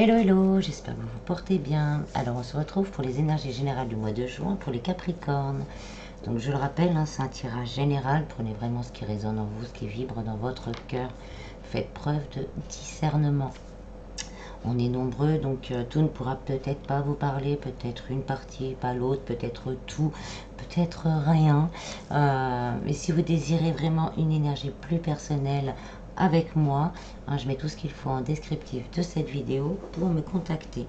Hello hello, j'espère que vous vous portez bien. Alors on se retrouve pour les énergies générales du mois de juin pour les Capricornes. Donc je le rappelle, c'est un tirage général, prenez vraiment ce qui résonne en vous, ce qui vibre dans votre cœur. Faites preuve de discernement. On est nombreux, donc tout ne pourra peut-être pas vous parler, peut-être une partie, pas l'autre, peut-être tout, peut-être rien. Mais si vous désirez vraiment une énergie plus personnelle avec moi, je mets tout ce qu'il faut en descriptif de cette vidéo pour me contacter.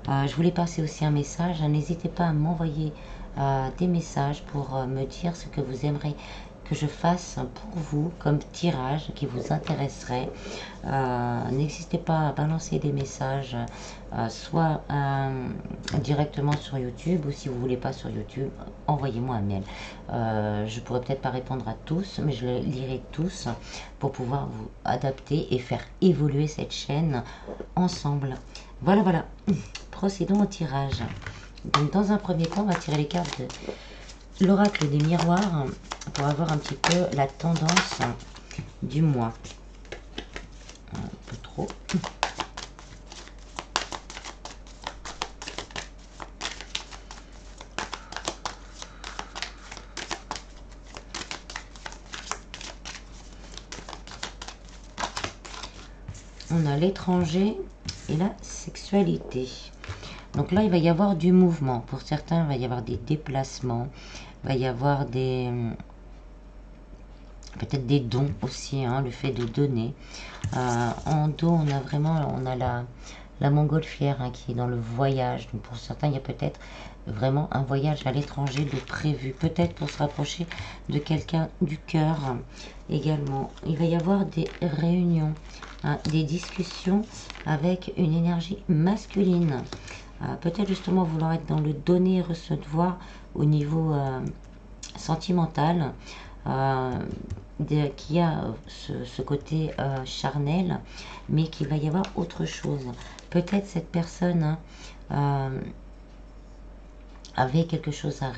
Je voulais passer aussi un message, n'hésitez pas à m'envoyer des messages pour me dire ce que vous aimeriez que je fasse pour vous comme tirage qui vous intéresserait. N'hésitez pas à balancer des messages soit directement sur YouTube, ou si vous voulez pas sur YouTube, envoyez-moi un mail. Je pourrais peut-être pas répondre à tous, mais je les lirai tous pour pouvoir vous adapter et faire évoluer cette chaîne ensemble. Voilà, procédons au tirage. Donc dans un premier temps, on va tirer les cartes de l'oracle des miroirs pour avoir un petit peu la tendance du mois. Un peu trop. On a l'étranger et la sexualité. Donc là, il va y avoir du mouvement. Pour certains, il va y avoir des déplacements. Il va y avoir des peut-être des dons aussi, le fait de donner. En dos, on a la montgolfière qui est dans le voyage. Donc pour certains, il y a peut-être vraiment un voyage à l'étranger de prévu. Peut-être pour se rapprocher de quelqu'un du cœur également. Il va y avoir des réunions, des discussions avec une énergie masculine. Peut-être justement vouloir être dans le donner et recevoir au niveau sentimental, qui a ce côté charnel, mais qu'il va y avoir autre chose. Peut-être cette personne avait quelque chose à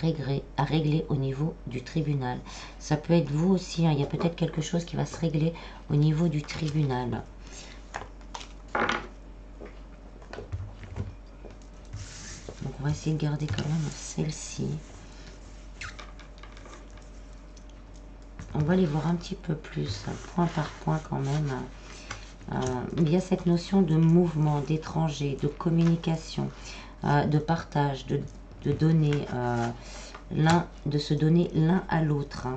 régler au niveau du tribunal. Ça peut être vous aussi, il y a peut-être quelque chose qui va se régler au niveau du tribunal. Donc on va essayer de garder quand même celle-ci. On va les voir un petit peu plus, point par point quand même. Il y a cette notion de mouvement, d'étranger, de communication, de partage, de donner de se donner l'un à l'autre,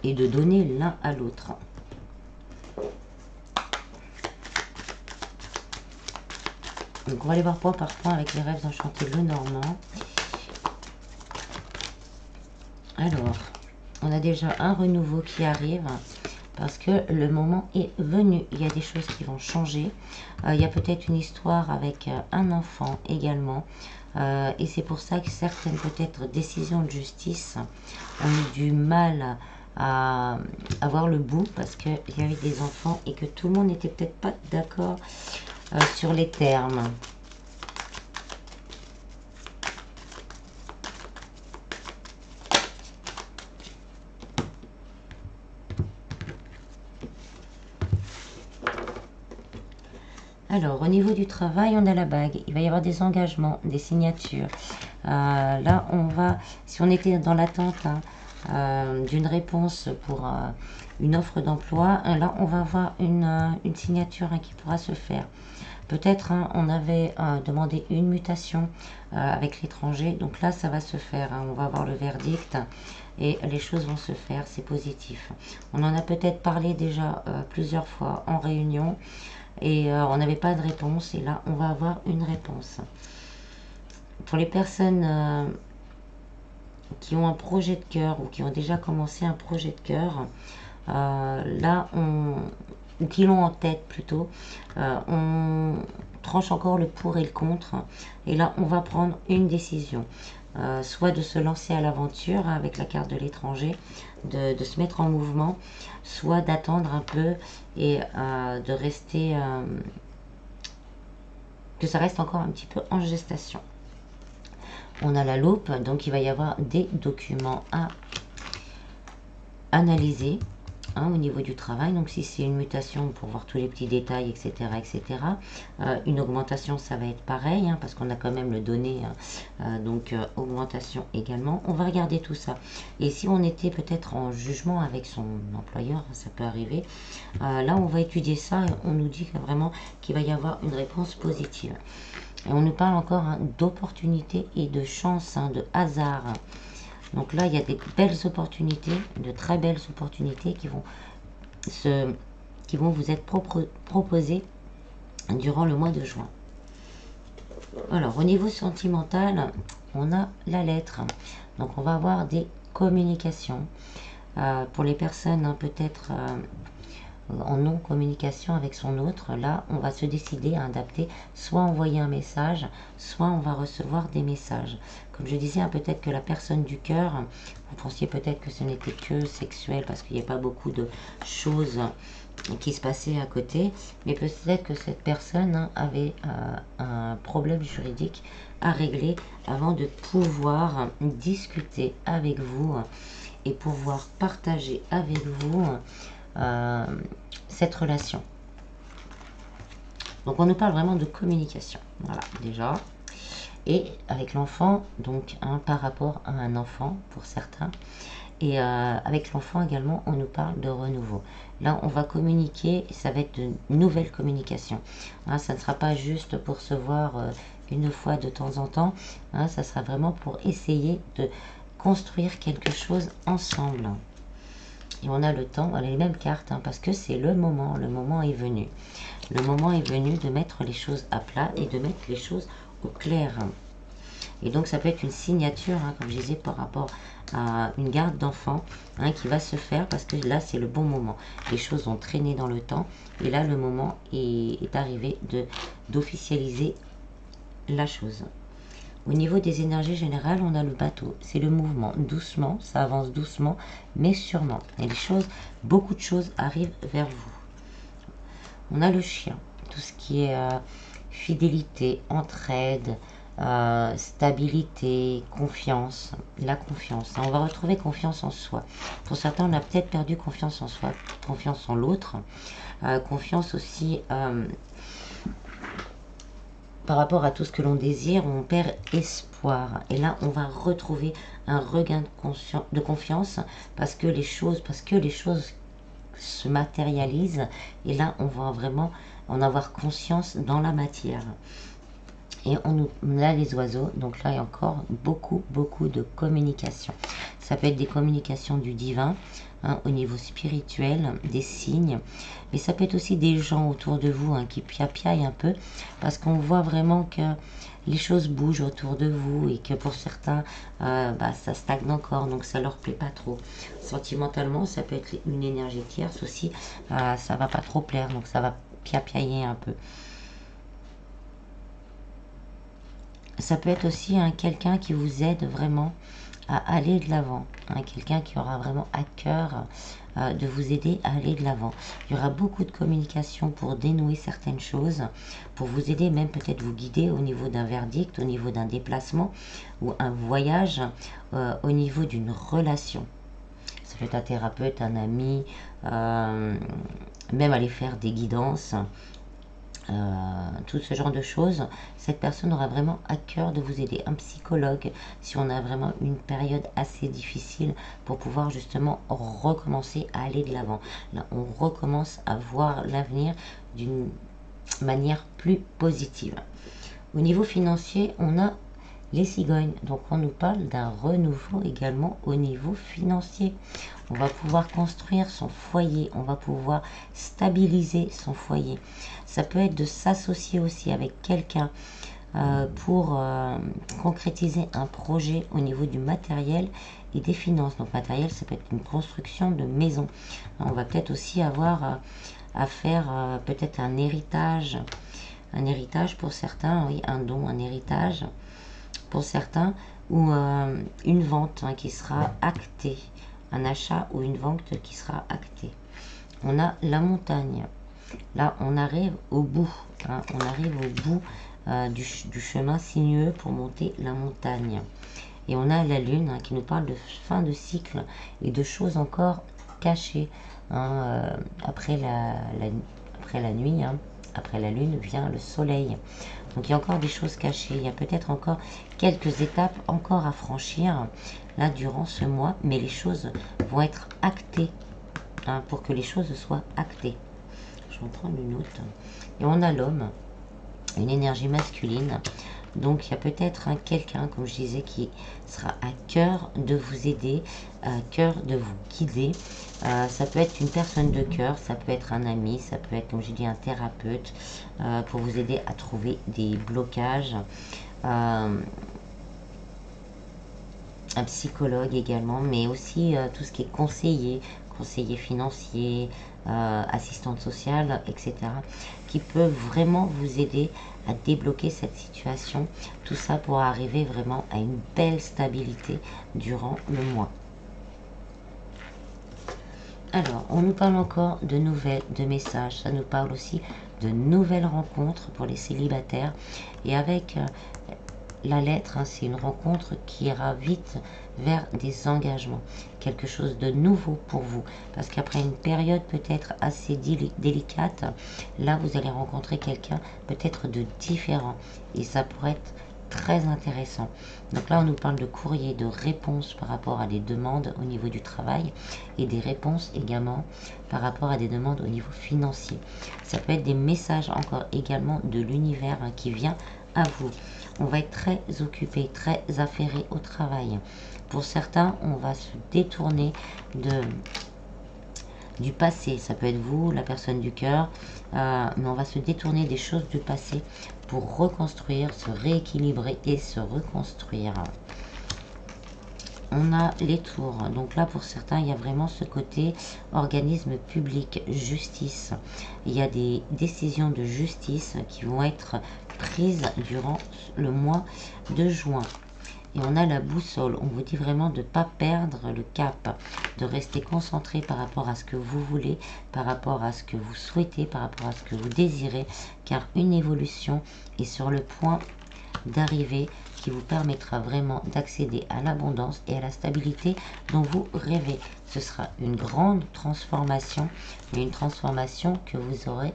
et de donner l'un à l'autre. Donc on va aller voir point par point avec les rêves enchantés le normand. Alors, on a déjà un renouveau qui arrive parce que le moment est venu. Il y a des choses qui vont changer. Il y a peut-être une histoire avec un enfant également. Et c'est pour ça que certaines peut-être décisions de justice ont eu du mal à avoir le bout parce qu'il y avait des enfants et que tout le monde n'était peut-être pas d'accord sur les termes. Alors, au niveau du travail, on a la bague. Il va y avoir des engagements, des signatures. Là, on va, si on était dans l'attente d'une réponse pour une offre d'emploi, là, on va avoir une signature qui pourra se faire. Peut-être on avait demandé une mutation avec l'étranger. Donc là, ça va se faire. On va avoir le verdict et les choses vont se faire. C'est positif. On en a peut-être parlé déjà plusieurs fois en réunion. Et on n'avait pas de réponse, et là on va avoir une réponse. Pour les personnes qui ont un projet de cœur ou qui ont déjà commencé un projet de cœur, là ou qui l'ont en tête plutôt, on tranche encore le pour et le contre, et là on va prendre une décision. Soit de se lancer à l'aventure avec la carte de l'étranger, de se mettre en mouvement, soit d'attendre un peu et de rester, que ça reste encore un petit peu en gestation. On a la loupe, donc il va y avoir des documents à analyser. au niveau du travail. Donc si c'est une mutation, pour voir tous les petits détails, etc. etc. Une augmentation, ça va être pareil, parce qu'on a quand même le donné, donc augmentation également. On va regarder tout ça. Et si on était peut-être en jugement avec son employeur, ça peut arriver, là on va étudier ça et on nous dit que vraiment qu'il va y avoir une réponse positive. Et on nous parle encore d'opportunités et de chance, de hasard. Donc là, il y a des belles opportunités, de très belles opportunités qui vont vous être proposées durant le mois de juin. Alors, au niveau sentimental, on a la lettre. Donc, on va avoir des communications. Pour les personnes, peut-être en non-communication avec son autre, là, on va se décider à adapter, soit envoyer un message, soit on va recevoir des messages. Comme je disais, peut-être que la personne du cœur, vous pensiez peut-être que ce n'était que sexuel, parce qu'il n'y a pas beaucoup de choses qui se passaient à côté, mais peut-être que cette personne avait un problème juridique à régler avant de pouvoir discuter avec vous et pouvoir partager avec vous cette relation. Donc on nous parle vraiment de communication, voilà, déjà. Et avec l'enfant, donc par rapport à un enfant pour certains, et avec l'enfant également, on nous parle de renouveau. Là, on va communiquer, ça va être de nouvelles communications. Ça ne sera pas juste pour se voir une fois de temps en temps, ça sera vraiment pour essayer de construire quelque chose ensemble. Et on a le temps, on a les mêmes cartes, parce que c'est le moment est venu. Le moment est venu de mettre les choses à plat et de mettre les choses au clair. Et donc ça peut être une signature, comme je disais, par rapport à une garde d'enfant qui va se faire, parce que là c'est le bon moment. Les choses ont traîné dans le temps et là le moment est arrivé d'officialiser la chose. Au niveau des énergies générales, on a le bateau, c'est le mouvement, doucement, ça avance doucement, mais sûrement. Et les choses, beaucoup de choses arrivent vers vous. On a le chien, tout ce qui est fidélité, entraide, stabilité, confiance, la confiance. On va retrouver confiance en soi. Pour certains, on a peut-être perdu confiance en soi, confiance en l'autre, confiance aussi par rapport à tout ce que l'on désire, on perd espoir. Et là, on va retrouver un regain de confiance parce que les choses se matérialisent. Et là, on va vraiment en avoir conscience dans la matière. Et on a les oiseaux, donc là il y a encore beaucoup de communication. Ça peut être des communications du divin, au niveau spirituel, des signes, mais ça peut être aussi des gens autour de vous qui piapiaillent un peu, parce qu'on voit vraiment que les choses bougent autour de vous et que pour certains, ça stagne encore, donc ça leur plaît pas trop. Sentimentalement, ça peut être une énergie tierce aussi, ça va pas trop plaire, donc ça va piapiailler un peu. Ça peut être aussi quelqu'un qui vous aide vraiment à aller de l'avant, quelqu'un qui aura vraiment à cœur de vous aider à aller de l'avant. Il y aura beaucoup de communication pour dénouer certaines choses, pour vous aider, même peut-être vous guider au niveau d'un verdict, au niveau d'un déplacement ou un voyage, au niveau d'une relation. Ça peut être un thérapeute, un ami, même aller faire des guidances. Tout ce genre de choses, cette personne aura vraiment à cœur de vous aider. Un psychologue, si on a vraiment une période assez difficile, pour pouvoir justement recommencer à aller de l'avant. Là, on recommence à voir l'avenir d'une manière plus positive. Au niveau financier, on a les cigognes. Donc on nous parle d'un renouveau également au niveau financier. On va pouvoir construire son foyer, on va pouvoir stabiliser son foyer. Ça peut être de s'associer aussi avec quelqu'un pour concrétiser un projet au niveau du matériel et des finances. Donc matériel, ça peut être une construction de maison. On va peut-être aussi avoir à faire peut-être un héritage pour certains, oui, un don, un héritage pour certains, ou une vente qui sera actée, un achat ou une vente qui sera actée. On a la montagne. Là, on arrive au bout. On arrive au bout du chemin sinueux pour monter la montagne. Et on a la lune qui nous parle de fin de cycle et de choses encore cachées. Après la nuit, après la lune vient le soleil. Donc il y a encore des choses cachées, il y a peut-être encore quelques étapes encore à franchir là durant ce mois, mais les choses vont être actées, pour que les choses soient actées. Je vais en prendre une autre. Et on a l'homme, une énergie masculine. Donc il y a peut-être quelqu'un, comme je disais, qui sera à cœur de vous aider, à cœur de vous guider. Ça peut être une personne de cœur, ça peut être un ami, ça peut être, comme j'ai dit, un thérapeute, pour vous aider à trouver des blocages. Un psychologue également, mais aussi tout ce qui est conseiller financier, assistante sociale, etc., qui peuvent vraiment vous aider à débloquer cette situation. Tout ça pour arriver vraiment à une belle stabilité durant le mois. Alors, on nous parle encore de nouvelles, de messages. Ça nous parle aussi de nouvelles rencontres pour les célibataires. Et avec la lettre, c'est une rencontre qui ira vite vers des engagements. Quelque chose de nouveau pour vous. Parce qu'après une période peut-être assez délicate, là, vous allez rencontrer quelqu'un peut-être de différent. Et ça pourrait être très intéressant. Donc là, on nous parle de courrier, de réponses par rapport à des demandes au niveau du travail et des réponses également par rapport à des demandes au niveau financier. Ça peut être des messages encore également de l'univers qui vient à vous. On va être très occupé, très affairé au travail. Pour certains, on va se détourner du passé. Ça peut être vous, la personne du cœur, mais on va se détourner des choses du passé pour reconstruire, se rééquilibrer et se reconstruire. On a les tours. Donc là, pour certains, il y a vraiment ce côté organisme public, justice. Il y a des décisions de justice qui vont être prises durant le mois de juin. Et on a la boussole. On vous dit vraiment de ne pas perdre le cap, de rester concentré par rapport à ce que vous voulez, par rapport à ce que vous souhaitez, par rapport à ce que vous désirez, car une évolution est sur le point d'arriver qui vous permettra vraiment d'accéder à l'abondance et à la stabilité dont vous rêvez. Ce sera une grande transformation, mais une transformation que vous aurez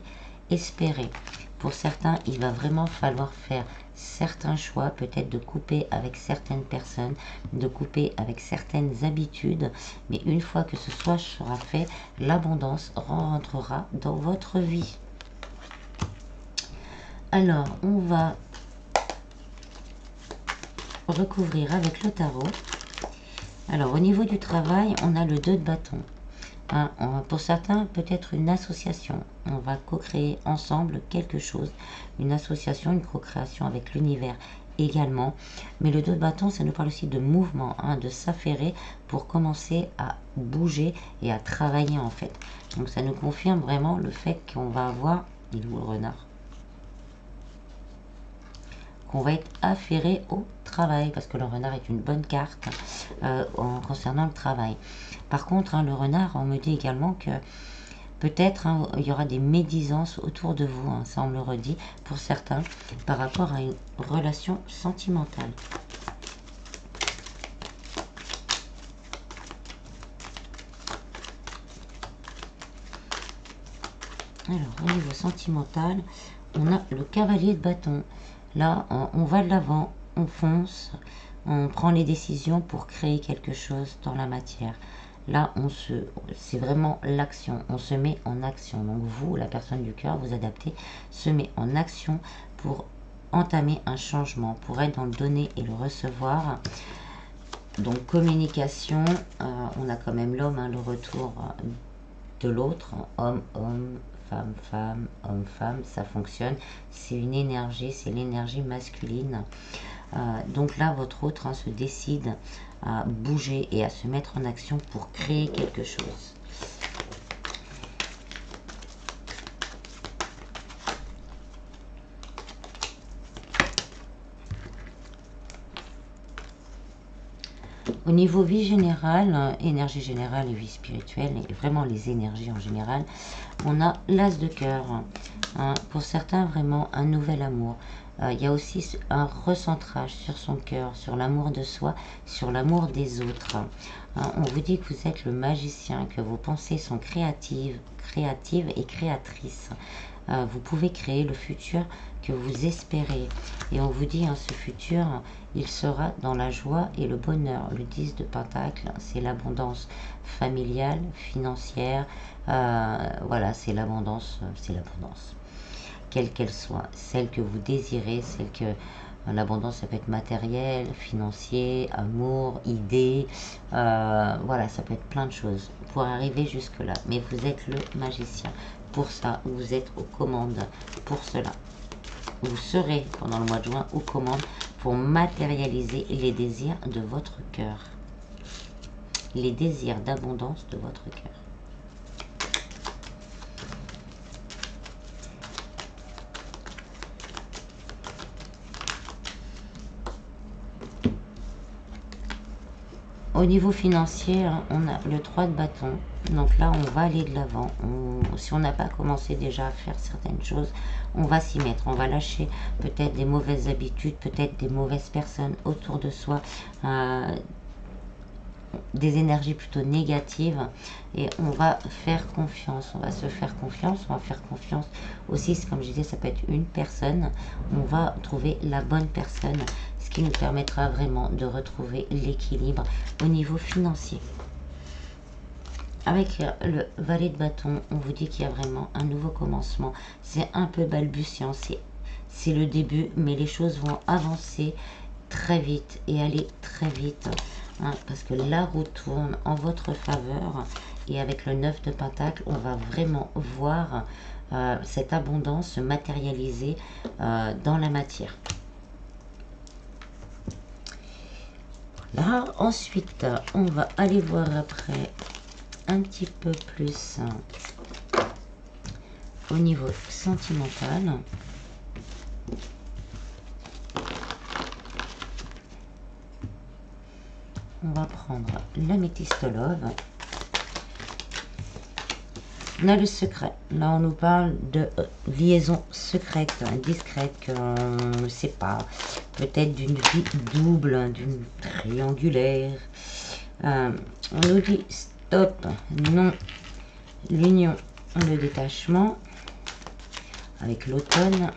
espérée. Pour certains, il va vraiment falloir faire certains choix, peut-être de couper avec certaines personnes, de couper avec certaines habitudes, mais une fois que ce soit sera fait, l'abondance rentrera dans votre vie. Alors, on va recouvrir avec le tarot. Alors, au niveau du travail, on a le 2 de bâton. Pour certains, peut-être une association. On va co-créer ensemble quelque chose. Une association, une co-création avec l'univers également. Mais le 2 de bâton, ça nous parle aussi de mouvement, de s'affairer pour commencer à bouger et à travailler en fait. Donc ça nous confirme vraiment le fait qu'on va avoir, il est où le renard, qu'on va être affairé au travail, parce que le renard est une bonne carte concernant le travail. Par contre, le renard, on me dit également que peut-être il y aura des médisances autour de vous, ça on me le redit pour certains, par rapport à une relation sentimentale. Alors, au niveau sentimental, on a le cavalier de bâton. Là, on va de l'avant, on fonce, on prend les décisions pour créer quelque chose dans la matière. Là, c'est vraiment l'action, on se met en action. Donc vous, la personne du cœur, vous adaptez, se met en action pour entamer un changement, pour être dans le donner et le recevoir. Donc communication, on a quand même l'homme, le retour de l'autre, homme, homme, femme, femme, homme, femme, ça fonctionne. C'est une énergie, c'est l'énergie masculine. Donc là, votre autre se décide à bouger et à se mettre en action pour créer quelque chose. Au niveau vie générale, énergie générale et vie spirituelle, et vraiment les énergies en général, on a l'as de cœur. Pour certains, vraiment un nouvel amour, il y a aussi un recentrage sur son cœur, sur l'amour de soi, sur l'amour des autres. On vous dit que vous êtes le magicien, que vos pensées sont créatives et créatrices. Vous pouvez créer le futur que vous espérez. Et on vous dit, ce futur, il sera dans la joie et le bonheur. Le 10 de Pentacle, c'est l'abondance familiale, financière. Voilà, c'est l'abondance, quelle qu'elle soit, celle que vous désirez, celle que l'abondance, ça peut être matériel, financier, amour, idée, voilà, ça peut être plein de choses pour arriver jusque là. Mais vous êtes le magicien. Pour ça, vous êtes aux commandes pour cela. Vous serez pendant le mois de juin aux commandes pour matérialiser les désirs de votre cœur. Les désirs d'abondance de votre cœur. Au niveau financier, on a le 3 de bâton. Donc là, on va aller de l'avant. Si on n'a pas commencé déjà à faire certaines choses, on va s'y mettre. On va lâcher peut-être des mauvaises habitudes, peut-être des mauvaises personnes autour de soi, des énergies plutôt négatives. Et on va faire confiance. On va se faire confiance. On va faire confiance aussi, comme je disais, ça peut être une personne. On va trouver la bonne personne, ce qui nous permettra vraiment de retrouver l'équilibre au niveau financier. Avec le valet de bâton, on vous dit qu'il y a vraiment un nouveau commencement. C'est un peu balbutiant, c'est le début, mais les choses vont avancer très vite et aller très vite. Parce que la roue tourne en votre faveur. Et avec le 9 de Pentacle, on va vraiment voir cette abondance se matérialiser dans la matière. Là, ensuite, on va aller voir après un petit peu plus au niveau sentimental. On va prendre l'améthyste love. On a le secret. Là, on nous parle de liaison secrète, discrète, qu'on ne sait pas. Peut-être d'une vie double, d'une triangulaire. On nous dit stop, non, l'union, le détachement. Avec l'automne,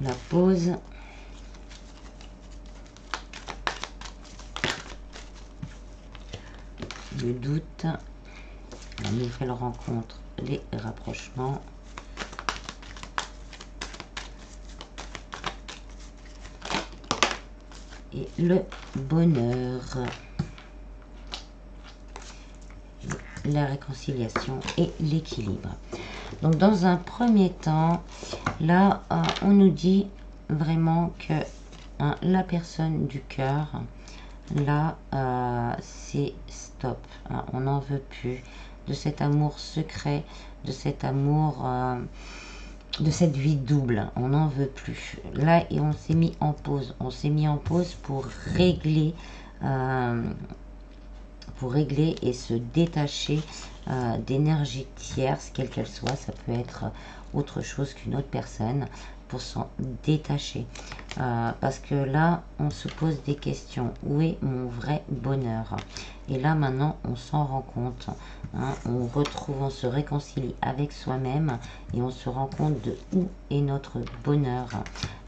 la pause. Le doute, la nouvelle rencontre, les rapprochements. Et le bonheur. La réconciliation et l'équilibre. Donc dans un premier temps, là, on nous dit vraiment que la personne du cœur, là, c'est stop. On n'en veut plus de cet amour secret, de cet amour, de cette vie double. On n'en veut plus. Là, et on s'est mis en pause. On s'est mis en pause pour régler et se détacher d'énergie tierce, quelle qu'elle soit. Ça peut être autre chose qu'une autre personne, pour s'en détacher. Parce que là, on se pose des questions. Où est mon vrai bonheur? Et là, maintenant, on s'en rend compte. On retrouve, on se réconcilie avec soi-même et on se rend compte de où est notre bonheur.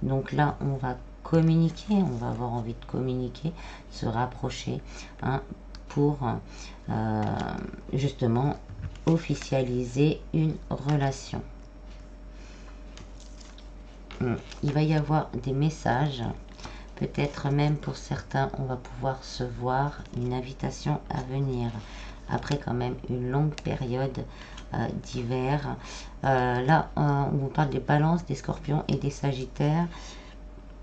Donc là, on va communiquer, on va avoir envie de communiquer, se rapprocher, pour justement officialiser une relation. Il va y avoir des messages, peut-être même pour certains, on va pouvoir se voir, une invitation à venir, après quand même une longue période d'hiver. Là, on vous parle des balances, des scorpions et des sagittaires.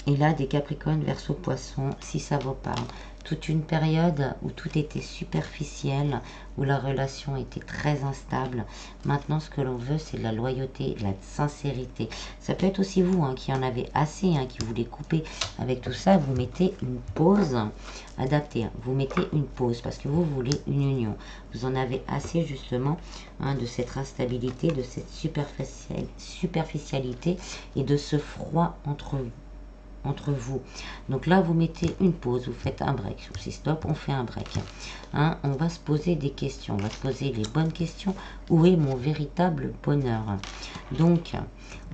Et là, des capricornes, verseaux, poissons, si ça vous parle. Toute une période où tout était superficiel, où la relation était très instable. Maintenant, ce que l'on veut, c'est de la loyauté, de la sincérité. Ça peut être aussi vous qui en avez assez, qui voulez couper avec tout ça. Vous mettez une pause adaptée. Vous mettez une pause parce que vous voulez une union. Vous en avez assez justement de cette instabilité, de cette superficialité et de ce froid entre entre vous. Donc là, vous mettez une pause, vous faites un break. Si stop, on fait un break. Hein, on va se poser des questions, on va se poser les bonnes questions. Où est mon véritable bonheur? Donc,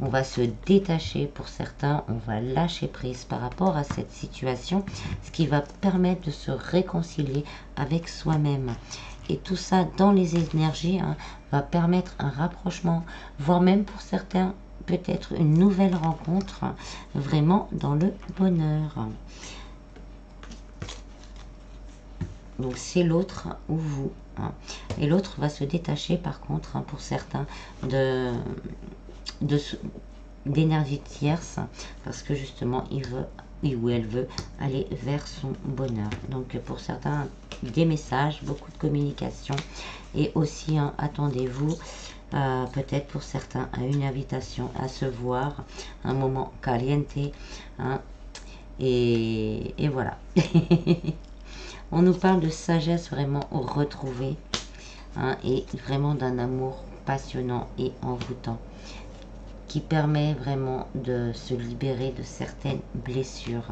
on va se détacher pour certains, on va lâcher prise par rapport à cette situation, ce qui va permettre de se réconcilier avec soi-même. Et tout ça dans les énergies va permettre un rapprochement, voire même pour certains, peut-être une nouvelle rencontre, vraiment dans le bonheur. Donc c'est l'autre ou vous. Et l'autre va se détacher par contre, pour certains, d'énergie tierce, parce que justement il veut ou elle veut aller vers son bonheur. Donc pour certains, des messages, beaucoup de communication, et aussi attendez-vous peut-être pour certains à une invitation à se voir, un moment caliente, et voilà. On nous parle de sagesse vraiment retrouvée, et vraiment d'un amour passionnant et envoûtant, qui permet vraiment de se libérer de certaines blessures.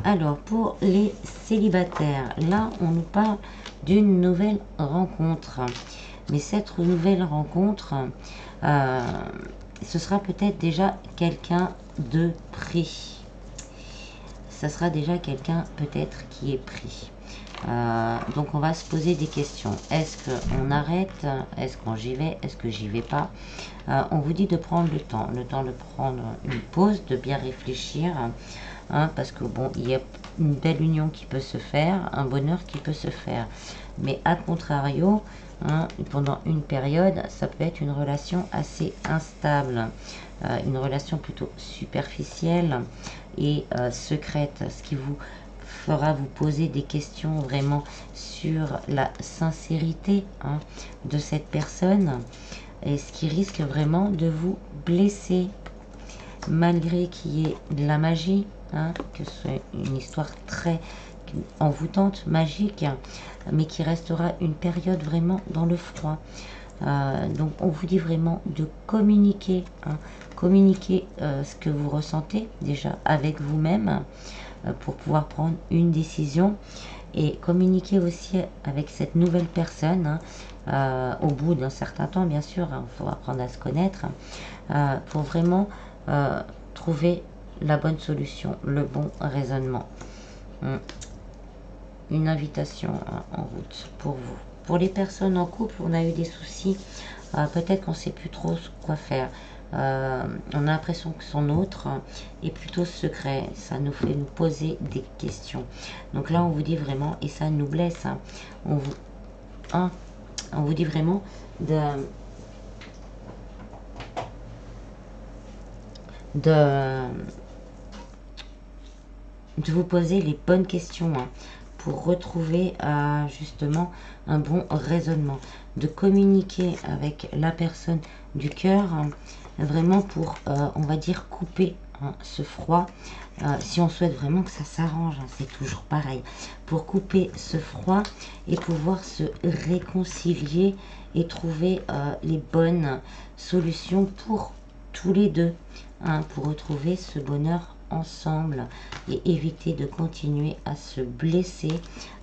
Alors, pour les célibataires, là, on nous parle d'une nouvelle rencontre. Mais cette nouvelle rencontre, ce sera peut-être déjà quelqu'un de pris. Ça sera déjà quelqu'un peut-être qui est pris. Donc on va se poser des questions. Est-ce qu'on arrête? Est-ce qu'on j'y vais? Est-ce que j'y vais pas? On vous dit de prendre le temps de prendre une pause, de bien réfléchir, parce que bon, il y a une belle union qui peut se faire, un bonheur qui peut se faire. Mais à contrario, pendant une période, ça peut être une relation assez instable, une relation plutôt superficielle et secrète, ce qui vous fera vous poser des questions vraiment sur la sincérité de cette personne, et ce qui risque vraiment de vous blesser, malgré qu'il y ait de la magie, que c'est une histoire très envoûtante, magique, mais qui restera une période vraiment dans le froid. Donc on vous dit vraiment de communiquer, communiquer ce que vous ressentez déjà avec vous-même, pour pouvoir prendre une décision, et communiquer aussi avec cette nouvelle personne, au bout d'un certain temps, bien sûr, il faut apprendre à se connaître, pour vraiment trouver la bonne solution, le bon raisonnement. Une invitation en route pour vous. Pour les personnes en couple, on a eu des soucis, peut-être qu'on ne sait plus trop quoi faire. On a l'impression que son autre est plutôt secret, ça nous fait nous poser des questions. Donc là on vous dit vraiment, et ça nous blesse, on vous dit vraiment de vous poser les bonnes questions, pour retrouver justement un bon raisonnement, de communiquer avec la personne du cœur, vraiment pour, on va dire, couper ce froid. Si on souhaite vraiment que ça s'arrange, c'est toujours pareil, pour couper ce froid et pouvoir se réconcilier et trouver les bonnes solutions pour tous les deux, pour retrouver ce bonheur ensemble et éviter de continuer à se blesser,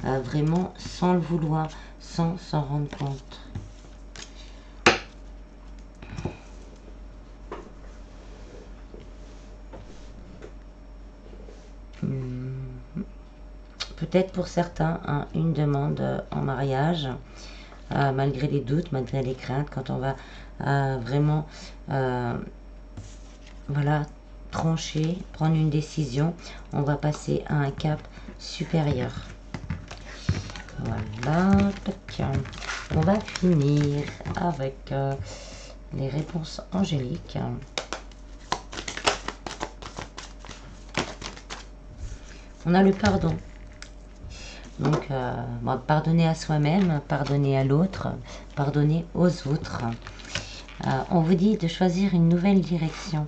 vraiment sans le vouloir, sans s'en rendre compte. Peut-être pour certains, une demande en mariage, malgré les doutes, malgré les craintes, quand on va vraiment voilà, trancher, prendre une décision, on va passer à un cap supérieur. Voilà, on va finir avec les réponses angéliques. On a le pardon. Donc, pardonner à soi-même, pardonner à l'autre, pardonner aux autres. On vous dit de choisir une nouvelle direction.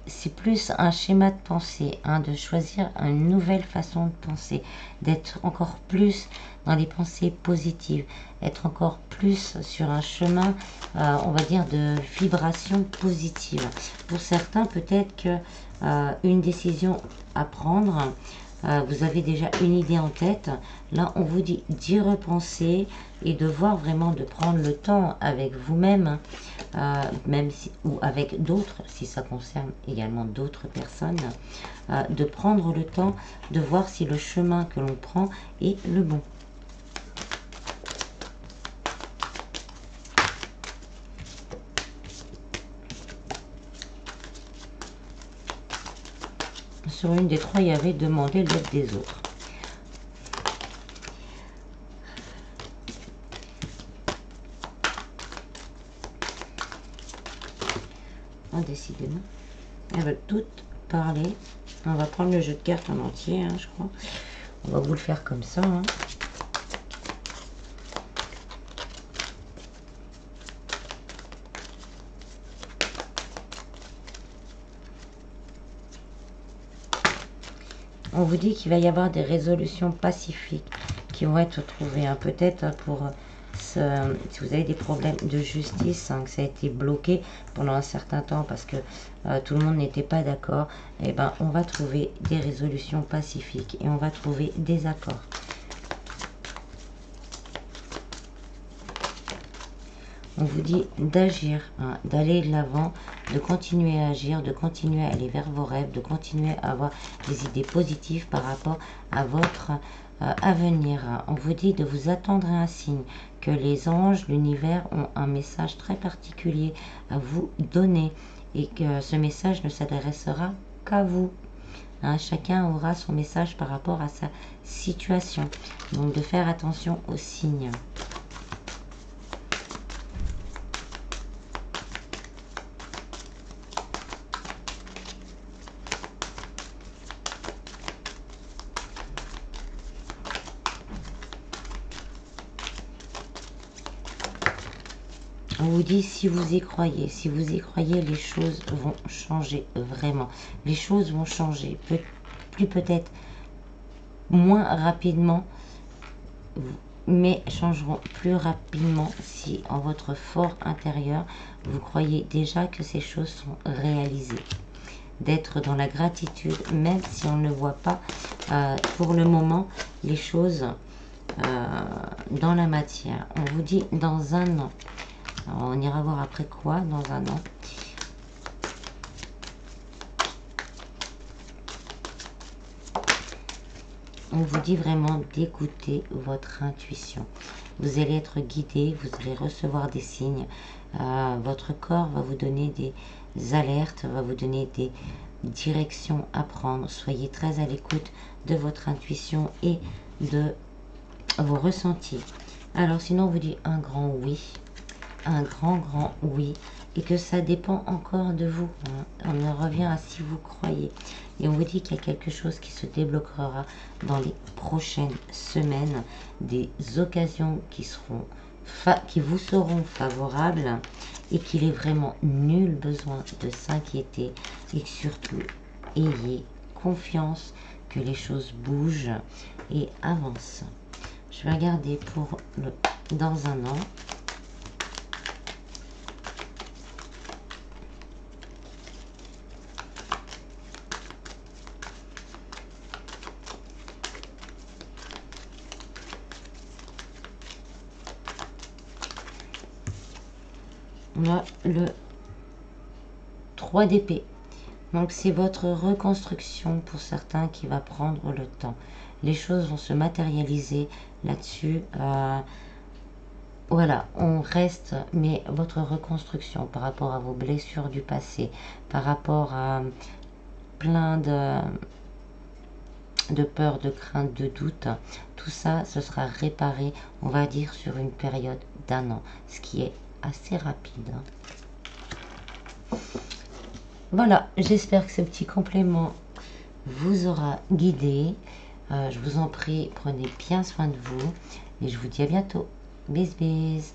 c'est plus un schéma de pensée, hein, de choisir une nouvelle façon de penser, d'être encore plus dans les pensées positives, être encore plus sur un chemin, on va dire, de vibration positive. Pour certains, peut-être que une décision à prendre, vous avez déjà une idée en tête. Là, on vous dit d'y repenser et de voir vraiment, de prendre le temps avec vous-même, même si, ou avec d'autres, si ça concerne également d'autres personnes, de prendre le temps de voir si le chemin que l'on prend est le bon. Sur une des trois, il y avait demandé l'aide des autres. Décidément, elles veulent toutes parler. On va prendre le jeu de cartes en entier, hein, je crois. On va vous le faire comme ça. Hein. On vous dit qu'il va y avoir des résolutions pacifiques qui vont être trouvées. Hein. Peut-être pour si vous avez des problèmes de justice, hein, que ça a été bloqué pendant un certain temps parce que tout le monde n'était pas d'accord, et ben on va trouver des résolutions pacifiques et on va trouver des accords. On vous dit d'agir, hein, d'aller de l'avant, de continuer à agir, de continuer à aller vers vos rêves, de continuer à avoir des idées positives par rapport à votre avenir. On vous dit de vous attendre à un signe, que les anges, l'univers ont un message très particulier à vous donner et que ce message ne s'adressera qu'à vous. Hein, chacun aura son message par rapport à sa situation. Donc de faire attention aux signes. On vous dit, si vous y croyez, les choses vont changer vraiment. Les choses vont changer, plus peut-être moins rapidement, mais changeront plus rapidement si en votre fort intérieur, vous croyez déjà que ces choses sont réalisées. D'être dans la gratitude, même si on ne voit pas pour le moment les choses dans la matière. On vous dit dans un an. Alors, on ira voir après quoi dans un an. On vous dit vraiment d'écouter votre intuition. Vous allez être guidé, vous allez recevoir des signes. Votre corps va vous donner des alertes, va vous donner des directions à prendre. Soyez très à l'écoute de votre intuition et de vos ressentis. Alors sinon, on vous dit un grand oui. Un grand oui, et que ça dépend encore de vous. Hein. On en revient à si vous croyez. Et on vous dit qu'il y a quelque chose qui se débloquera dans les prochaines semaines, des occasions qui vous seront favorables et qu'il est vraiment nul besoin de s'inquiéter et surtout ayez confiance que les choses bougent et avancent. Je vais regarder pour dans un an. On a le 3 d'épée. Donc c'est votre reconstruction pour certains qui va prendre le temps. Les choses vont se matérialiser là-dessus. Voilà, on reste, mais votre reconstruction par rapport à vos blessures du passé, par rapport à plein de peur, de crainte, de doute, tout ça, ce sera réparé, on va dire, sur une période d'un an, ce qui est assez rapide. Voilà, j'espère que ce petit complément vous aura guidé. Je vous en prie, prenez bien soin de vous et je vous dis à bientôt. Bis bis.